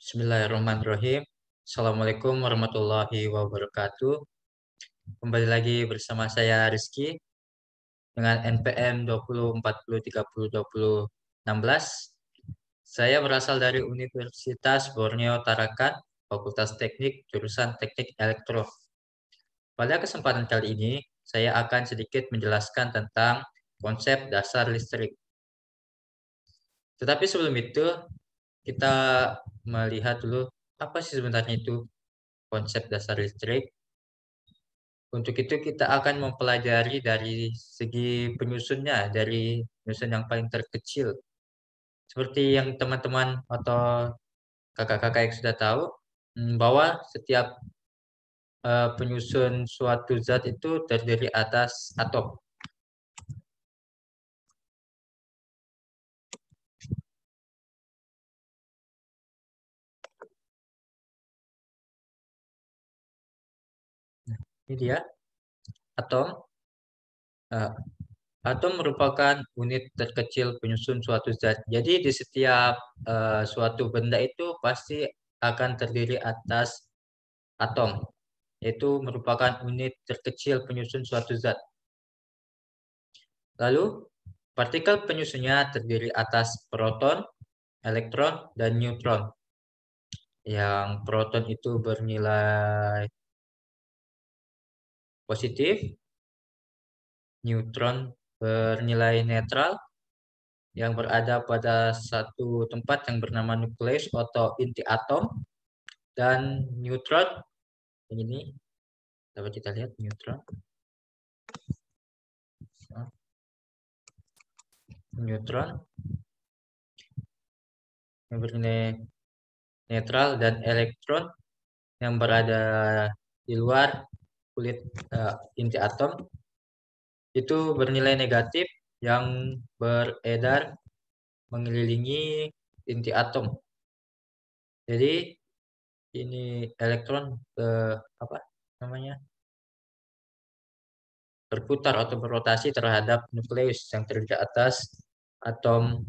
Bismillahirrahmanirrahim. Assalamualaikum warahmatullahi wabarakatuh. Kembali lagi bersama saya Rizky dengan NPM 2040302016. Saya berasal dari Universitas Borneo Tarakan, Fakultas Teknik, jurusan Teknik Elektro. Pada kesempatan kali ini, saya akan sedikit menjelaskan tentang konsep dasar listrik. Tetapi sebelum itu, kita melihat dulu apa sih sebenarnya itu konsep dasar listrik. Untuk itu kita akan mempelajari dari segi penyusunnya, dari penyusun yang paling terkecil. Seperti yang teman-teman atau kakak-kakak yang sudah tahu, bahwa setiap penyusun suatu zat itu terdiri atas atom. Ini dia, atom. Eh, Atom merupakan unit terkecil penyusun suatu zat. Jadi di setiap suatu benda itu pasti akan terdiri atas atom, yaitu merupakan unit terkecil penyusun suatu zat. Lalu, partikel penyusunnya terdiri atas proton, elektron, dan neutron. Yang proton itu bernilai positif, neutron bernilai netral, yang berada pada satu tempat yang bernama nukleus atau inti atom, dan neutron, ini dapat kita lihat neutron. Neutron yang bernilai netral, dan elektron yang berada di luar kulit inti atom itu bernilai negatif yang beredar mengelilingi inti atom. Jadi ini elektron apa namanya berputar atau berotasi terhadap nukleus yang terdiri atas atom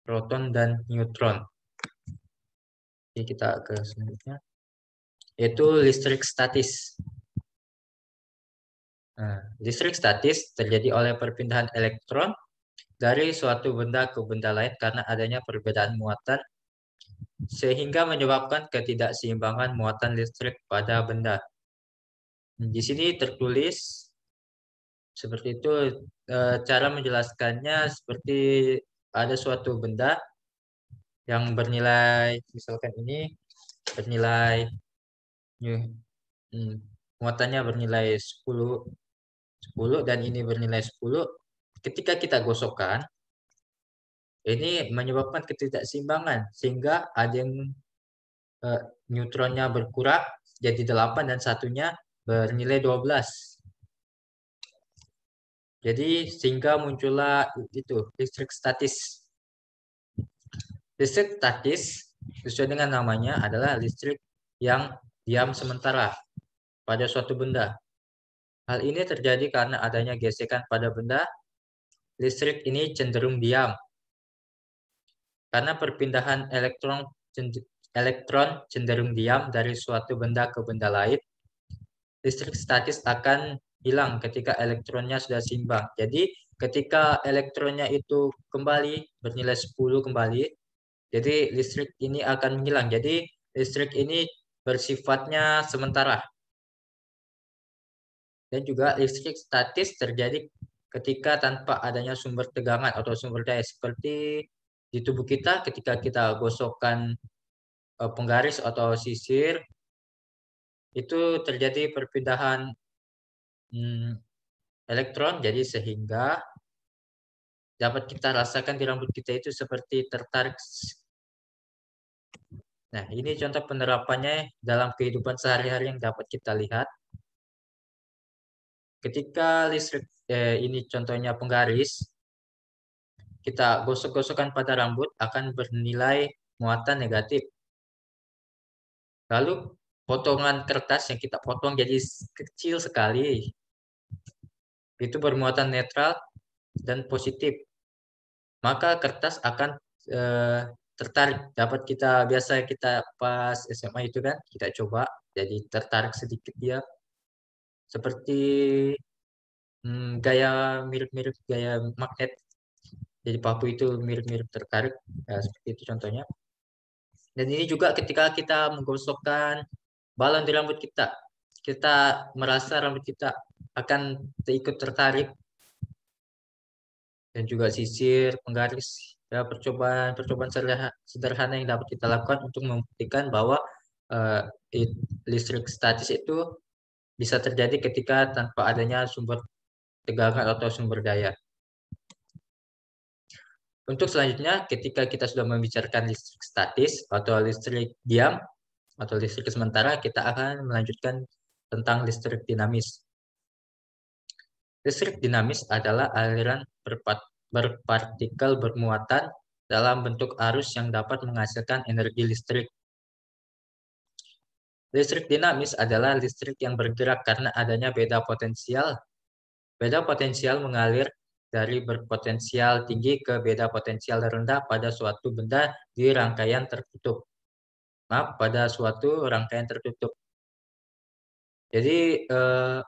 proton dan neutron. Jadi kita ke selanjutnya, yaitu listrik statis. Nah, listrik statis terjadi oleh perpindahan elektron dari suatu benda ke benda lain karena adanya perbedaan muatan sehingga menyebabkan ketidakseimbangan muatan listrik pada benda. Di sini tertulis seperti itu, cara menjelaskannya seperti ada suatu benda yang bernilai, misalkan ini bernilai muatannya bernilai 10 dan ini bernilai 10. Ketika kita gosokkan, ini menyebabkan ketidakseimbangan sehingga ada yang neutronnya berkurang jadi 8 dan satunya bernilai 12. Jadi sehingga muncullah itu listrik statis. Listrik statis sesuai dengan namanya adalah listrik yang diam sementara pada suatu benda. Hal ini terjadi karena adanya gesekan pada benda. Listrik ini cenderung diam karena perpindahan elektron cenderung diam dari suatu benda ke benda lain. Listrik statis akan hilang ketika elektronnya sudah seimbang. Jadi ketika elektronnya itu kembali bernilai 10 kembali, jadi listrik ini akan menghilang. Jadi listrik ini bersifatnya sementara. Dan juga listrik statis terjadi ketika tanpa adanya sumber tegangan atau sumber daya seperti di tubuh kita ketika kita gosokkan penggaris atau sisir, itu terjadi perpindahan elektron, jadi sehingga dapat kita rasakan di rambut kita itu seperti tertarik. Nah, ini contoh penerapannya dalam kehidupan sehari-hari yang dapat kita lihat. Ketika listrik ini contohnya penggaris, kita gosok-gosokkan pada rambut akan bernilai muatan negatif. Lalu potongan kertas yang kita potong jadi kecil sekali, itu bermuatan netral dan positif. Maka kertas akan tertarik, dapat kita biasa kita pas SMA itu kan kita coba, jadi tertarik sedikit dia seperti gaya mirip-mirip gaya magnet. Jadi paku itu mirip-mirip tertarik, ya, seperti itu contohnya. Dan ini juga ketika kita menggosokkan balon di rambut kita, kita merasa rambut kita akan ikut tertarik, dan juga sisir, penggaris, ya percobaan-percobaan sederhana yang dapat kita lakukan untuk membuktikan bahwa eh, listrik statis itu bisa terjadi ketika tanpa adanya sumber tegangan atau sumber daya. Untuk selanjutnya, ketika kita sudah membicarakan listrik statis atau listrik diam atau listrik sementara, kita akan melanjutkan tentang listrik dinamis. Listrik dinamis adalah aliran berpartikel bermuatan dalam bentuk arus yang dapat menghasilkan energi listrik. Listrik dinamis adalah listrik yang bergerak karena adanya beda potensial. Beda potensial mengalir dari berpotensial tinggi ke beda potensial rendah pada suatu benda di rangkaian tertutup. Maaf, pada suatu rangkaian tertutup. Jadi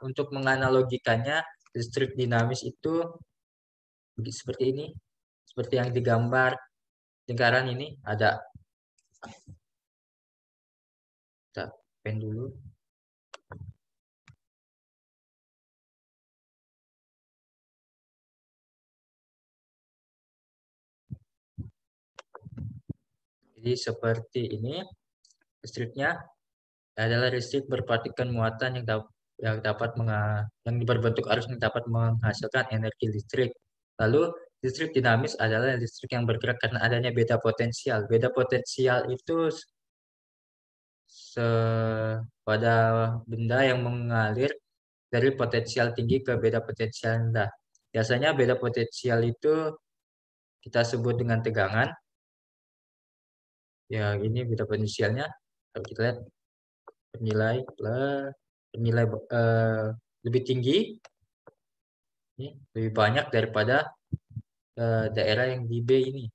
untuk menganalogikannya, listrik dinamis itu seperti ini, seperti yang digambar lingkaran ini ada. Kita pen dulu. Jadi seperti ini listriknya adalah listrik berpartikel muatan yang dapat yang berbentuk arus yang dapat menghasilkan energi listrik. Lalu listrik dinamis adalah listrik yang bergerak karena adanya beda potensial. Beda potensial itu pada benda yang mengalir dari potensial tinggi ke beda potensial rendah. Biasanya beda potensial itu kita sebut dengan tegangan. Ya, ini beda potensialnya. Kalau kita lihat bernilai bernilai lebih tinggi, ini lebih banyak daripada daerah yang di B ini.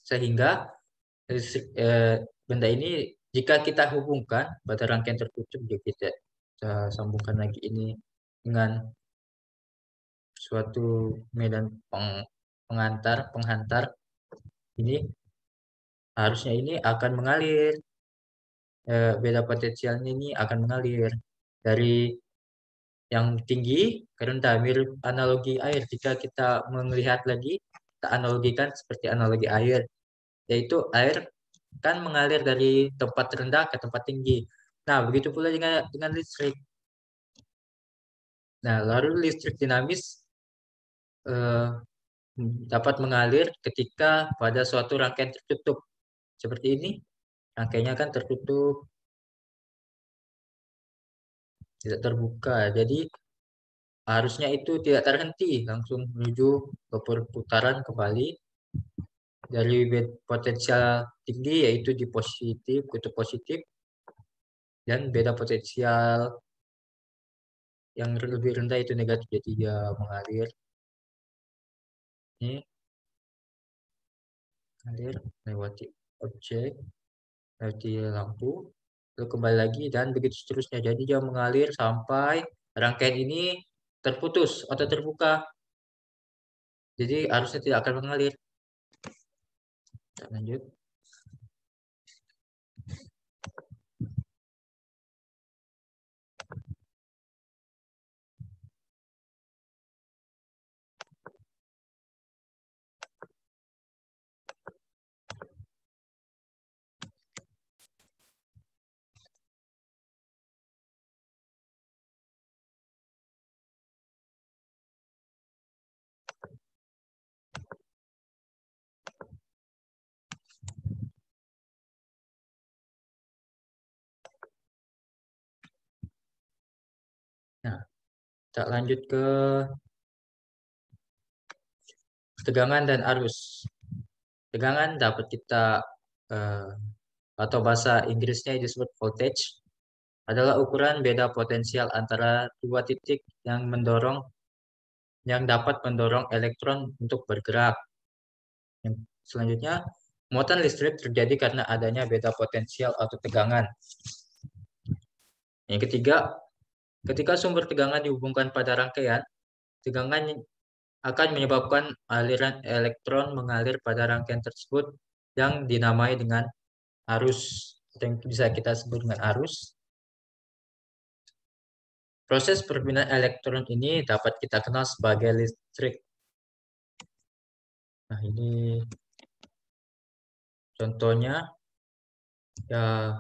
Sehingga benda ini jika kita hubungkan pada rangkaian tertutup, jika kita sambungkan lagi ini dengan suatu medan penghantar ini, harusnya ini akan mengalir, beda potensialnya ini akan mengalir dari yang tinggi ke rendah, mirip analogi air. Jika kita melihat lagi, kita analogikan seperti analogi air, yaitu air kan mengalir dari tempat rendah ke tempat tinggi. Nah, begitu pula dengan listrik. Nah, lalu listrik dinamis eh, dapat mengalir ketika pada suatu rangkaian tertutup. Seperti ini, rangkaiannya kan tertutup, tidak terbuka. Jadi, harusnya itu tidak terhenti, langsung menuju ke perputaran kembali dari potensial tinggi, yaitu di positif, kutub positif, dan beda potensial yang lebih rendah itu negatif, jadi dia mengalir. Ini mengalir lewati objek, lewati lampu, lalu kembali lagi, dan begitu seterusnya. Jadi dia mengalir sampai rangkaian ini terputus atau terbuka. Jadi arusnya tidak akan mengalir. Kita lanjut. Nah, kita lanjut ke tegangan dan arus. Tegangan dapat kita atau bahasa Inggrisnya disebut voltage, adalah ukuran beda potensial antara dua titik yang dapat mendorong elektron untuk bergerak. Yang selanjutnya, muatan listrik terjadi karena adanya beda potensial atau tegangan. Yang ketiga, ketika sumber tegangan dihubungkan pada rangkaian, tegangan akan menyebabkan aliran elektron mengalir pada rangkaian tersebut yang dinamai dengan arus, atau yang bisa kita sebut dengan arus. Proses perpindahan elektron ini dapat kita kenal sebagai listrik. Nah, ini contohnya, ya,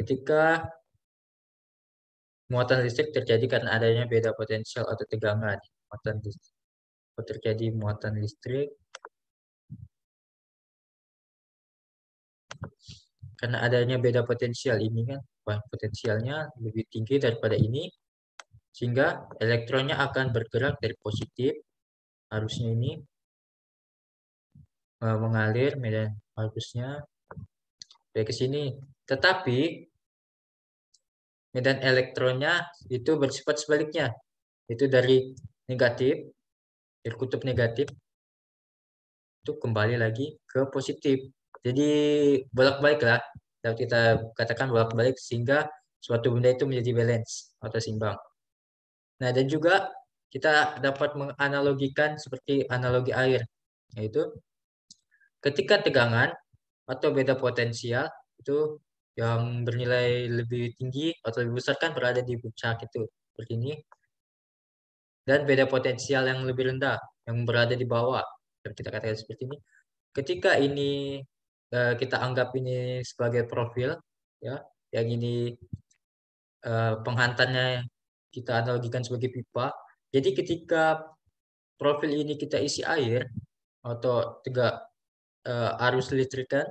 ketika muatan listrik terjadi karena adanya beda potensial atau tegangan. Muatan listrik. Terjadi muatan listrik karena adanya beda potensial ini kan, potensialnya lebih tinggi daripada ini, sehingga elektronnya akan bergerak dari positif, arusnya ini mengalir medan arusnya ke sini. Tetapi medan elektronnya itu bersifat sebaliknya, itu dari negatif, dari kutub negatif itu kembali lagi ke positif. Jadi bolak-balik lah, dapat kita katakan bolak-balik sehingga suatu benda itu menjadi balance atau seimbang. Nah, dan juga kita dapat menganalogikan seperti analogi air, yaitu ketika tegangan atau beda potensial itu yang bernilai lebih tinggi atau lebih besar kan berada di puncak itu seperti ini, dan beda potensial yang lebih rendah yang berada di bawah, dan kita katakan seperti ini. Ketika ini kita anggap ini sebagai profil, ya, yang ini penghantarnya kita analogikan sebagai pipa. Jadi ketika profil ini kita isi air atau tegak arus listrik kan,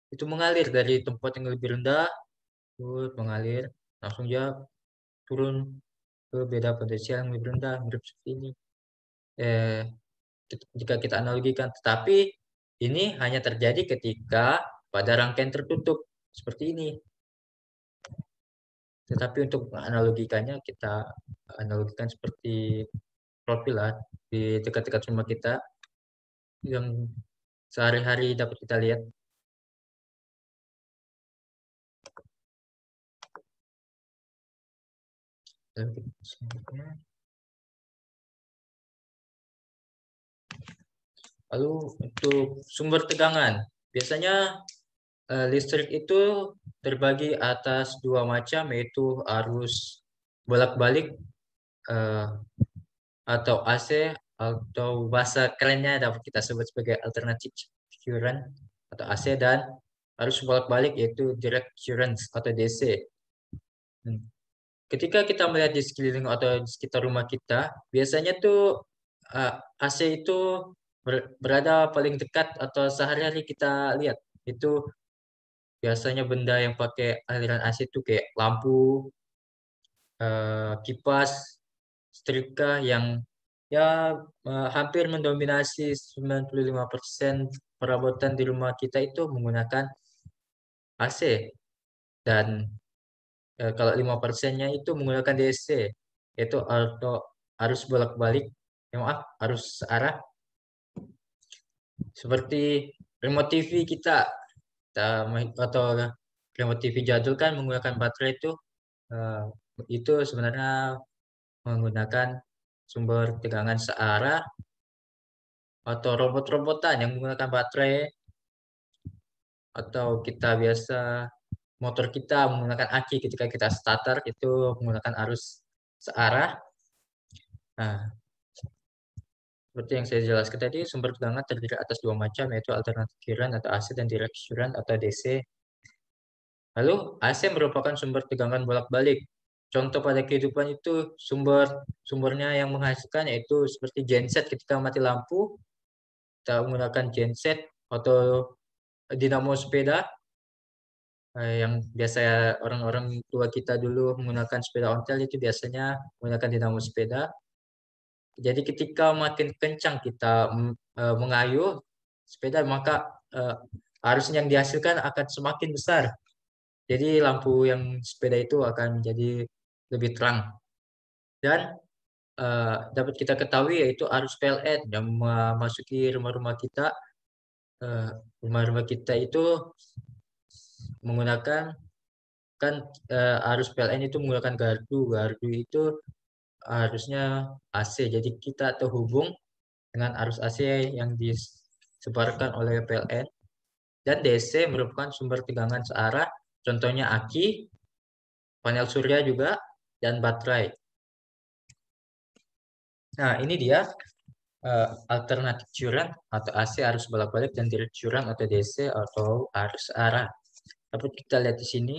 itu mengalir dari tempat yang lebih rendah, mengalir langsung dia turun ke beda potensial yang lebih rendah, mirip seperti ini. Eh, Jika kita analogikan, tetapi ini hanya terjadi ketika pada rangkaian tertutup seperti ini. Tetapi untuk analogikannya kita analogikan seperti profil lah di dekat-dekat rumah kita yang sehari-hari dapat kita lihat. Lalu untuk sumber tegangan, biasanya listrik itu terbagi atas dua macam, yaitu arus bolak-balik eh, atau AC, atau bahasa kerennya dapat kita sebut sebagai alternative current atau AC, dan arus bolak-balik yaitu direct current atau DC. Ketika kita melihat di sekeliling atau di sekitar rumah kita, biasanya tuh AC itu berada paling dekat atau sehari-hari kita lihat. Itu biasanya benda yang pakai aliran AC itu kayak lampu, kipas, setrika yang ya hampir mendominasi 95% perabotan di rumah kita itu menggunakan AC. Dan kalau 5%-nya itu menggunakan DC, yaitu atau arus bolak-balik, maaf, arus arah. Seperti remote TV atau remote TV jadul kan menggunakan baterai eh, itu sebenarnya menggunakan sumber tegangan searah, atau robot-robotan yang menggunakan baterai, atau kita biasa motor kita menggunakan aki ketika kita starter itu menggunakan arus searah. Nah, seperti yang saya jelaskan tadi, sumber tegangan terdiri atas dua macam, yaitu alternatif current atau AC dan direct current atau DC. Lalu, AC merupakan sumber tegangan bolak-balik. Contoh pada kehidupan itu sumbernya yang menghasilkan yaitu seperti genset ketika mati lampu, kita menggunakan genset atau dinamo sepeda, yang biasa orang-orang tua kita dulu menggunakan sepeda ontel itu biasanya menggunakan dinamo sepeda. Jadi ketika makin kencang kita mengayuh sepeda, maka arus yang dihasilkan akan semakin besar. Jadi lampu yang sepeda itu akan menjadi lebih terang. Dan dapat kita ketahui yaitu arus PLN yang memasuki rumah-rumah kita. Eh, Rumah-rumah kita itu menggunakan kan arus PLN itu menggunakan gardu. Gardu itu harusnya AC. Jadi kita terhubung dengan arus AC yang disebarkan oleh PLN. Dan DC merupakan sumber tegangan searah, contohnya aki, panel surya juga, dan baterai. Nah, ini dia alternatif current atau AC arus bolak-balik dan direct current atau DC atau arus arah. Dapat kita lihat di sini.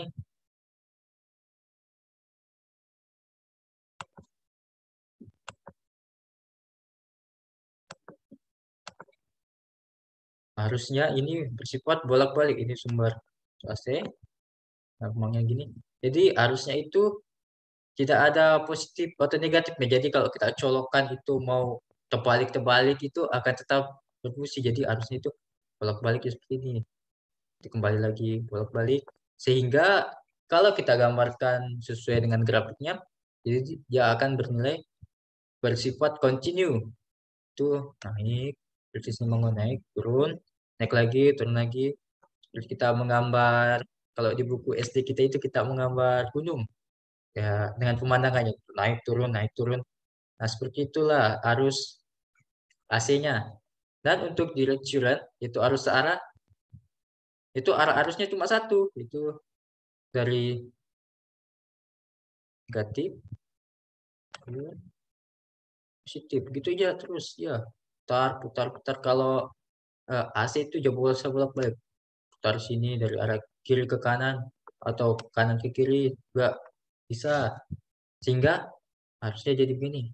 Harusnya ini bersifat bolak-balik, ini sumber AC, gampangnya gini. Jadi harusnya itu tidak ada positif atau negatifnya. Jadi kalau kita colokan itu mau terbalik-terbalik itu akan tetap berfungsi. Jadi harusnya itu bolak-balik seperti ini. Kembali lagi bolak-balik. Sehingga kalau kita gambarkan sesuai dengan grafiknya, jadi dia akan bernilai bersifat continue. Itu naik, terus mau naik, turun, naik lagi, turun lagi. Terus kita menggambar, kalau di buku SD kita itu kita menggambar gunung. Ya, dengan pemandangannya naik turun. Nah, seperti itulah arus AC-nya. Dan untuk direct current itu arus searah itu arah arusnya cuma satu, itu dari negatif ke positif. Gitu aja terus ya. Putar. Kalau AC itu bolak-balik. Putar sini dari arah kiri ke kanan atau kanan ke kiri juga bisa. Sehingga harusnya jadi begini,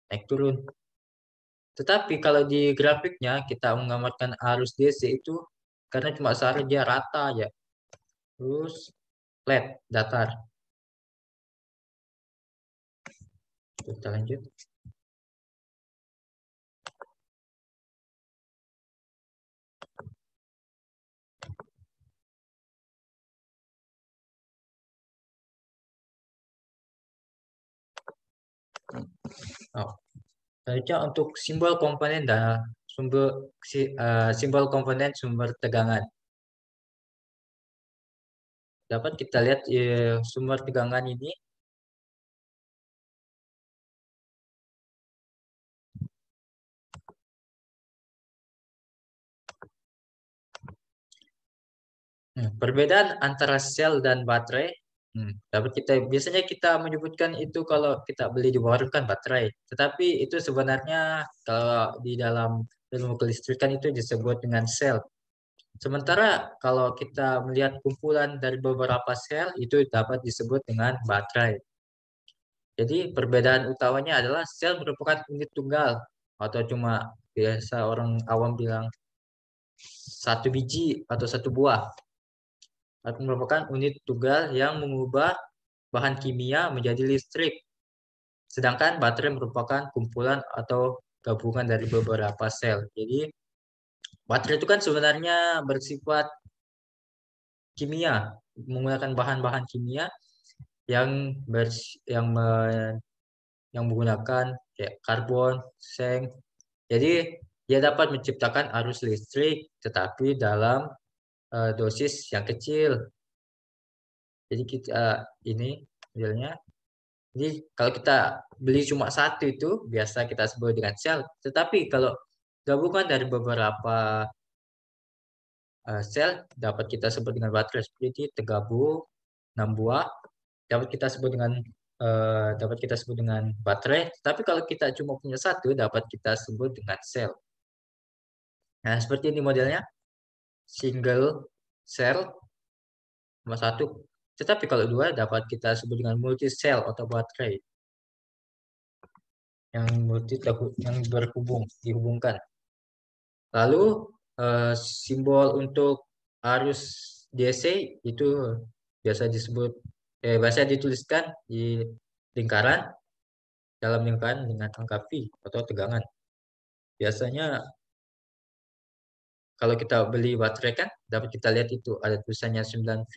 naik turun. Tetapi kalau di grafiknya kita menggambarkan arus DC itu karena cuma searah dia rata aja. Terus flat, datar. Kita lanjut. Oh, selanjutnya untuk simbol komponen dan simbol komponen sumber tegangan. Dapat kita lihat sumber tegangan ini. Perbedaan antara sel dan baterai. Dapat kita biasanya kita menyebutkan itu kalau kita beli di warung kan baterai. Tetapi itu sebenarnya kalau di dalam ilmu kelistrikan itu disebut dengan sel. Sementara kalau kita melihat kumpulan dari beberapa sel itu dapat disebut dengan baterai. Jadi perbedaan utamanya adalah sel merupakan unit tunggal atau cuma biasa orang awam bilang satu biji atau satu buah. Atau merupakan unit tunggal yang mengubah bahan kimia menjadi listrik. Sedangkan baterai merupakan kumpulan atau gabungan dari beberapa sel. Jadi baterai itu kan sebenarnya bersifat kimia, menggunakan bahan-bahan kimia yang yang yang menggunakan kayak karbon, seng. Jadi dia dapat menciptakan arus listrik tetapi dalam dosis yang kecil. Jadi kita ini modelnya. Jadi kalau kita beli cuma satu itu biasa kita sebut dengan sel. Tetapi kalau gabungan dari beberapa sel dapat kita sebut dengan baterai seperti tergabung 6 buah dapat kita sebut dengan baterai. Tapi kalau kita cuma punya satu dapat kita sebut dengan sel. Nah seperti ini modelnya single cell cuma satu. Tetapi kalau dua dapat kita sebut dengan multi cell atau baterai yang berhubung dihubungkan. Lalu simbol untuk arus DC itu biasa dituliskan di lingkaran dalam lingkaran dengan angka V atau tegangan. Biasanya kalau kita beli baterai kan dapat kita lihat itu ada tulisannya 9V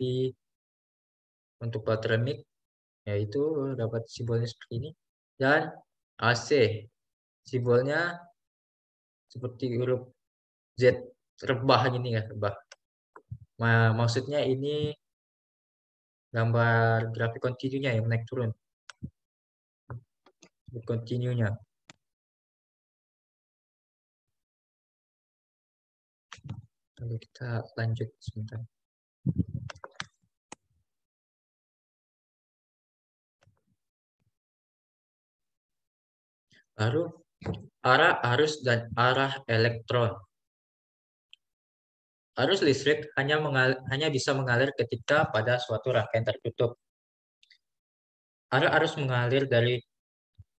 untuk baterai mic, yaitu dapat simbolnya seperti ini. Dan AC. Simbolnya seperti huruf Z rebah gini ya, rebah. Maksudnya ini gambar grafik kontinunya yang naik turun. Kontinunya. Lalu kita lanjut sebentar. Lalu arah arus dan arah elektron. Arus listrik hanya bisa mengalir ketika pada suatu rangkaian tertutup. Arah arus mengalir dari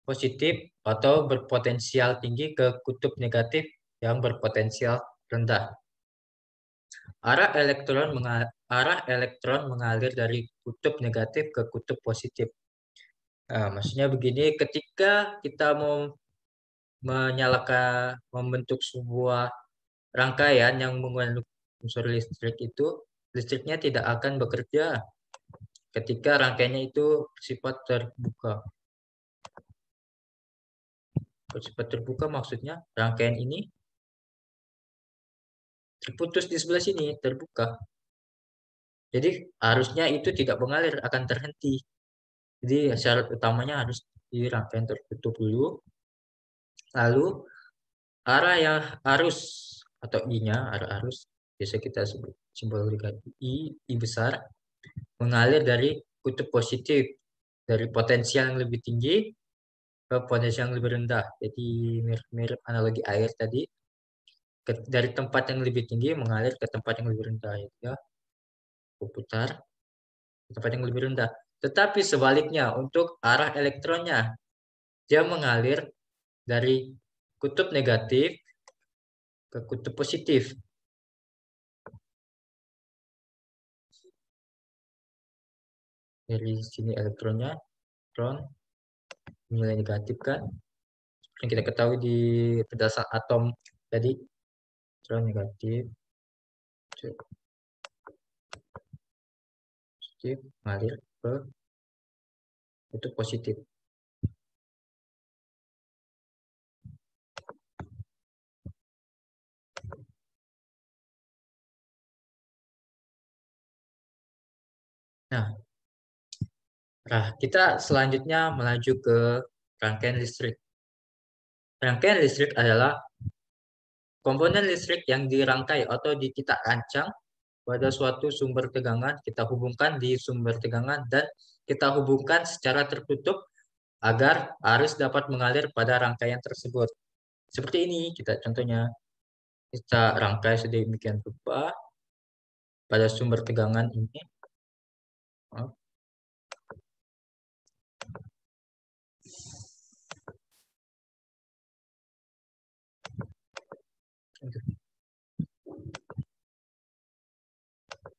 positif atau berpotensial tinggi ke kutub negatif yang berpotensial rendah. Arah elektron mengalir dari kutub negatif ke kutub positif. Nah, maksudnya begini, ketika kita mau membentuk sebuah rangkaian yang mengandung unsur listrik itu, listriknya tidak akan bekerja ketika rangkaiannya itu bersifat terbuka. Bersifat terbuka maksudnya rangkaian ini terputus di sebelah sini, terbuka. Jadi harusnya itu tidak mengalir, akan terhenti. Jadi syarat utamanya harus di rangkaian tertutup dulu. Lalu arah yang arus atau I-nya, arah arus, biasa kita sebut simbol I besar, mengalir dari kutub positif, dari potensial yang lebih tinggi ke potensial yang lebih rendah. Jadi mirip-mirip analogi air tadi, dari tempat yang lebih tinggi mengalir ke tempat yang lebih rendah. Ya, berputar ke tempat yang lebih rendah. Tetapi sebaliknya, untuk arah elektronnya, dia mengalir dari kutub negatif ke kutub positif. Dari sini elektronnya, elektron, nilai negatif kan. Yang kita ketahui di penjelasan atom tadi, elektron negatif, positif, mengalir ke kutub positif. Nah, kita selanjutnya melaju ke rangkaian listrik. Rangkaian listrik adalah komponen listrik yang dirangkai atau kita rancang pada suatu sumber tegangan, kita hubungkan di sumber tegangan dan kita hubungkan secara tertutup agar arus dapat mengalir pada rangkaian tersebut. Seperti ini kita contohnya, kita rangkai sedemikian rupa pada sumber tegangan ini.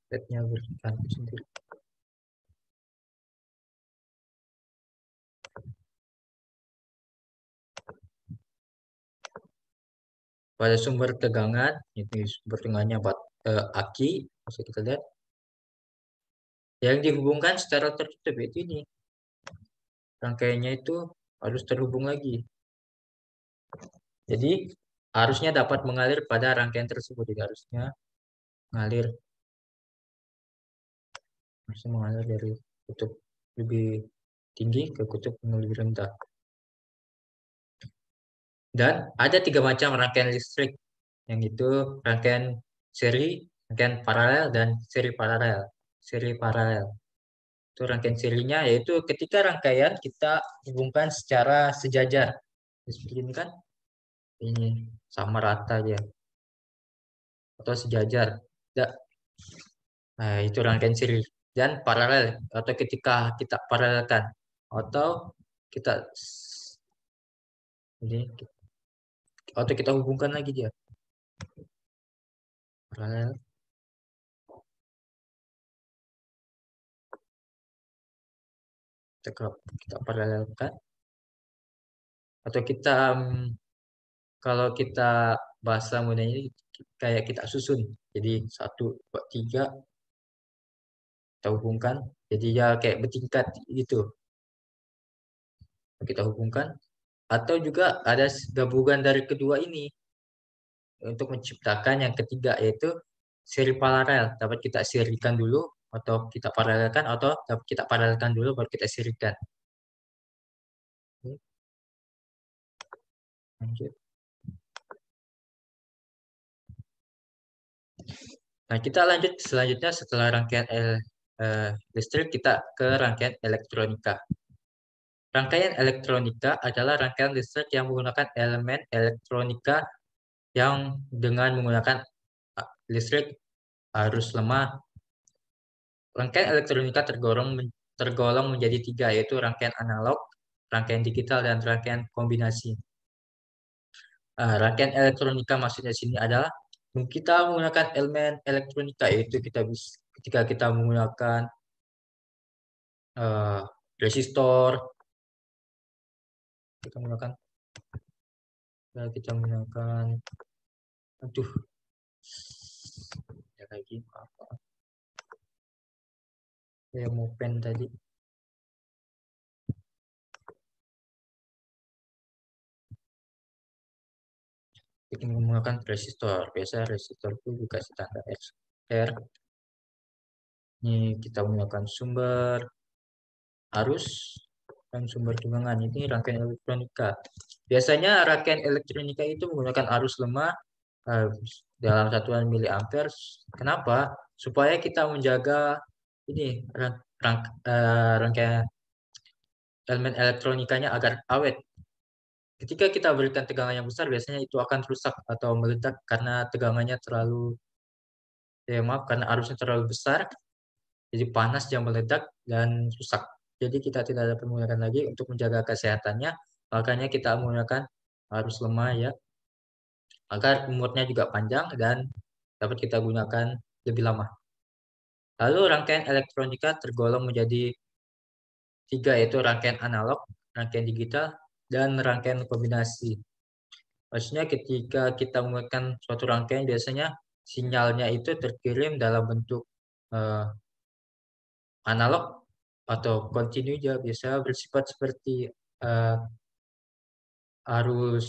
Setnya berganti sendiri. Pada sumber tegangan, itu sumber tegangannya aki, bisa kita lihat. Yang dihubungkan secara tertutup itu ini. Rangkaiannya itu harus terhubung lagi. Jadi harusnya dapat mengalir pada rangkaian tersebut. Jadi harusnya mengalir dari kutub lebih tinggi ke kutub yang lebih rendah. Dan ada 3 macam rangkaian listrik, yang itu rangkaian seri, rangkaian paralel, dan seri paralel. Seri paralel. Itu rangkaian serinya, yaitu ketika rangkaian kita hubungkan secara sejajar. Seperti ini kan, ini sama rata ya, atau sejajar. Nah, itu rangkaian seri. Dan paralel, atau ketika kita paralelkan, atau kita ini, atau kita hubungkan lagi dia. Paralel. Kita paralelkan. Atau kita, kalau kita bahasa mudahnya kayak kita susun. Jadi 1, 2, 3, kita hubungkan. Jadi ya kayak bertingkat gitu. Kita hubungkan. Atau juga ada gabungan dari kedua ini untuk menciptakan yang ketiga yaitu seri paralel. Dapat kita serikan dulu atau kita paralelkan atau dapat kita paralelkan dulu baru kita serikan. Oke, lanjut. Nah, kita lanjut selanjutnya setelah rangkaian listrik kita ke rangkaian elektronika. Rangkaian elektronika adalah rangkaian listrik yang menggunakan elemen elektronika yang dengan menggunakan listrik arus lemah. Rangkaian elektronika tergolong menjadi tiga, yaitu rangkaian analog, rangkaian digital, dan rangkaian kombinasi. Rangkaian elektronika maksudnya sini adalah kita menggunakan elemen elektronika, yaitu ketika kita menggunakan eh, resistor, kita menggunakan aduh ya lagi apa saya mau pen tadi. Kita menggunakan resistor, biasa resistor itu juga standar R. Ini kita menggunakan sumber arus dan sumber tegangan. Ini rangkaian elektronika. Biasanya rangkaian elektronika itu menggunakan arus lemah eh, dalam satuan miliampere. Kenapa? Supaya kita menjaga ini rangkaian elemen elektronikanya agar awet. Ketika kita berikan tegangan yang besar, biasanya itu akan rusak atau meledak karena tegangannya terlalu, ya maaf, karena arusnya terlalu besar, jadi panas yang meledak dan rusak. Jadi kita tidak dapat menggunakan lagi untuk menjaga kesehatannya, makanya kita menggunakan arus lemah ya, agar umurnya juga panjang dan dapat kita gunakan lebih lama. Lalu rangkaian elektronika tergolong menjadi tiga, yaitu rangkaian analog, rangkaian digital, dan rangkaian kombinasi. Maksudnya ketika kita menggunakan suatu rangkaian, biasanya sinyalnya itu terkirim dalam bentuk eh, analog atau kontinu ya, biasa bersifat seperti eh, arus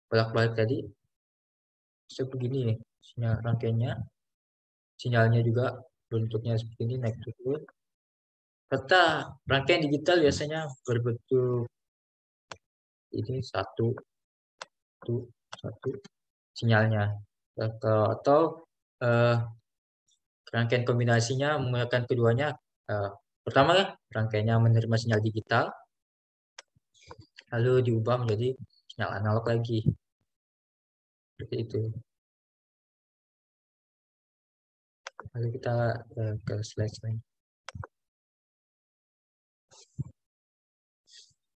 bolak-balik tadi. Seperti begini nih, sinyal rangkaiannya, sinyalnya juga bentuknya seperti ini, naik turun. Serta rangkaian digital biasanya berbentuk ini satu, satu, satu sinyalnya. Atau eh, rangkaian kombinasinya menggunakan keduanya. Pertama ya, rangkaiannya menerima sinyal digital, lalu diubah menjadi sinyal analog lagi. Seperti itu. Lalu kita ke slide selanjutnya.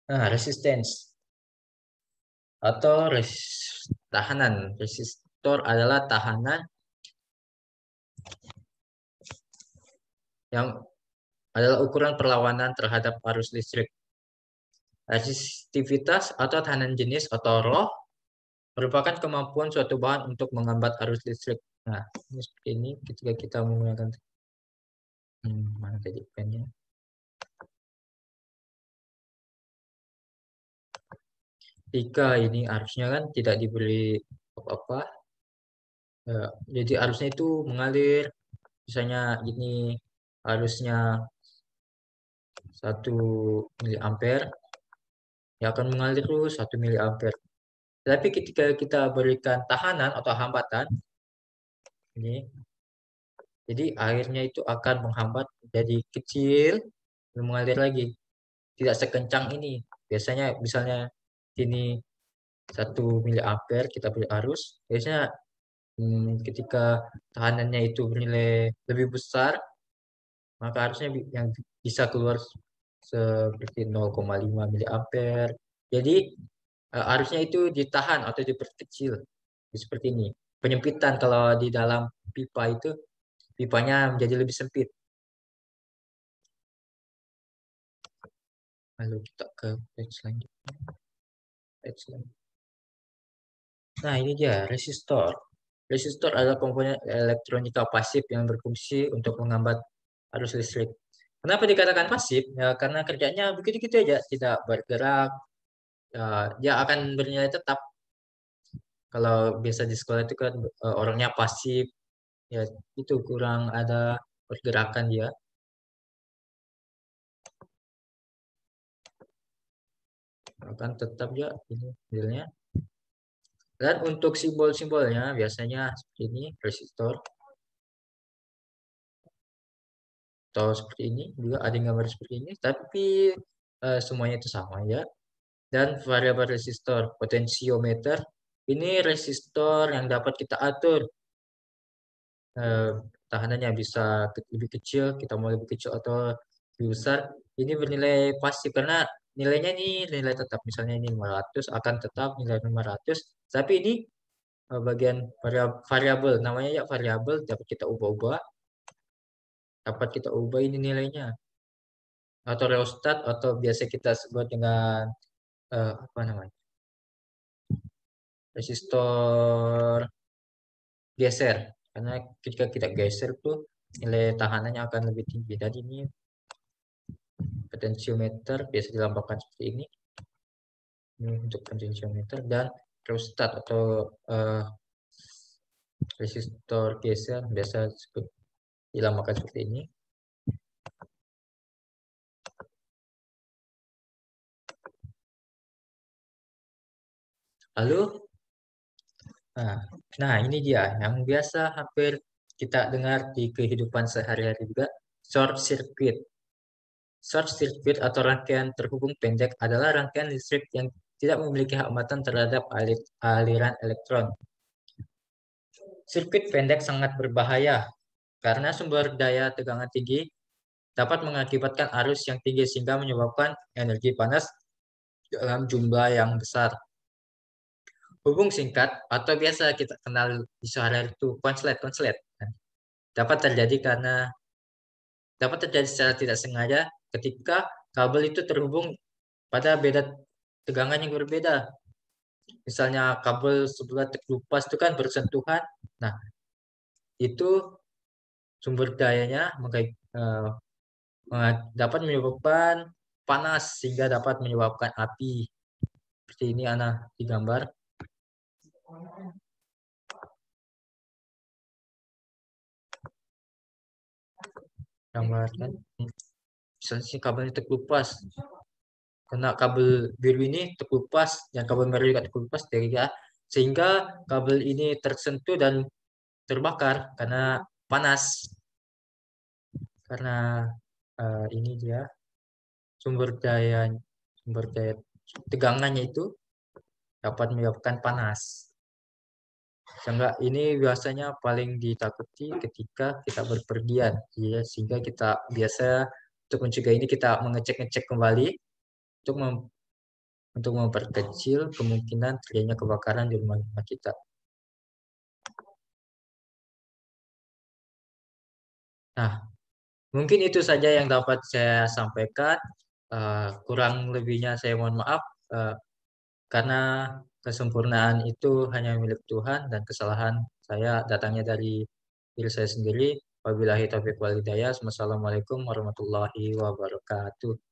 Nah, resistance atau tahanan. Resistor adalah tahanan yang adalah ukuran perlawanan terhadap arus listrik. Resistivitas atau tahanan jenis atau roh merupakan kemampuan suatu bahan untuk menghambat arus listrik. Nah, ini seperti ini ketika kita menggunakan mana tadi pennya? Jika ini arusnya kan tidak diberi apa-apa, jadi arusnya itu mengalir. Misalnya ini arusnya 1 miliampere, ya akan mengalir terus 1 miliampere. Tapi ketika kita berikan tahanan atau hambatan, ini, jadi airnya itu akan menghambat jadi kecil dan mengalir lagi. Tidak sekencang ini. Biasanya misalnya ini 1 miliampere kita beri arus, biasanya ketika tahanannya itu bernilai lebih besar, maka harusnya yang bisa keluar seperti 0,5 miliampere. Jadi arusnya itu ditahan atau diperkecil. Seperti ini. Penyempitan kalau di dalam pipa itu pipanya menjadi lebih sempit. Lalu kita ke page selanjutnya. Nah, ini dia resistor. Resistor adalah komponen elektronika pasif yang berfungsi untuk menghambat arus listrik. Kenapa dikatakan pasif? Ya, karena kerjanya begitu-gitu aja, tidak bergerak, ya, dia akan bernilai tetap. Kalau biasa di sekolah itu kan orangnya pasif, ya itu kurang ada pergerakan dia, akan tetap ya ini nilainya. Dan untuk simbol-simbolnya biasanya seperti ini, resistor, atau seperti ini juga ada yang gambar seperti ini, tapi semuanya itu sama ya. Dan variabel resistor, potensiometer, ini resistor yang dapat kita atur eh, tahanannya bisa lebih kecil, kita mau lebih kecil atau lebih besar. Ini bernilai pasti karena nilainya ini nilai tetap. Misalnya ini 500 akan tetap nilai 500. Tapi ini bagian variabel, namanya ya variabel dapat kita ubah-ubah, dapat kita ubah ini nilainya. Atau rheostat atau biasa kita sebut dengan apa namanya? Resistor geser. Karena ketika kita geser tuh nilai tahanannya akan lebih tinggi. Dan ini potensiometer biasa dilambangkan seperti ini. Ini untuk potensiometer dan rheostat atau resistor geser biasa dilambangkan seperti ini. Lalu, nah ini dia yang biasa hampir kita dengar di kehidupan sehari-hari juga, short circuit. Short circuit atau rangkaian terhubung pendek adalah rangkaian listrik yang tidak memiliki hambatan terhadap aliran elektron. Sirkuit pendek sangat berbahaya karena sumber daya tegangan tinggi dapat mengakibatkan arus yang tinggi sehingga menyebabkan energi panas dalam jumlah yang besar. Hubung singkat atau biasa kita kenal di sehari-hari itu konslet, dapat terjadi secara tidak sengaja ketika kabel itu terhubung pada beda tegangan yang berbeda. Misalnya kabel sebelah terkelupas itu kan bersentuhan. Nah, itu sumber dayanya dapat menyebabkan panas sehingga dapat menyebabkan api. Seperti ini Ana di gambar. Gambarkan. Misalnya si kabelnya terkelupas. Karena kabel biru ini terkelupas dan kabel merah juga terkelupas sehingga kabel ini tersentuh dan terbakar karena panas. Karena ini dia sumber daya tegangannya itu dapat menyebabkan panas. Sehingga ini biasanya paling ditakuti ketika kita berpergian, ya, sehingga kita biasa untuk mencegah ini kita mengecek-ngecek kembali untuk untuk memperkecil kemungkinan terjadinya kebakaran di rumah kita. Nah, mungkin itu saja yang dapat saya sampaikan. Kurang lebihnya saya mohon maaf karena kesempurnaan itu hanya milik Tuhan dan kesalahan saya datangnya dari diri saya sendiri. Wabillahi taufiq wal hidayah. Wassalamualaikum warahmatullahi wabarakatuh.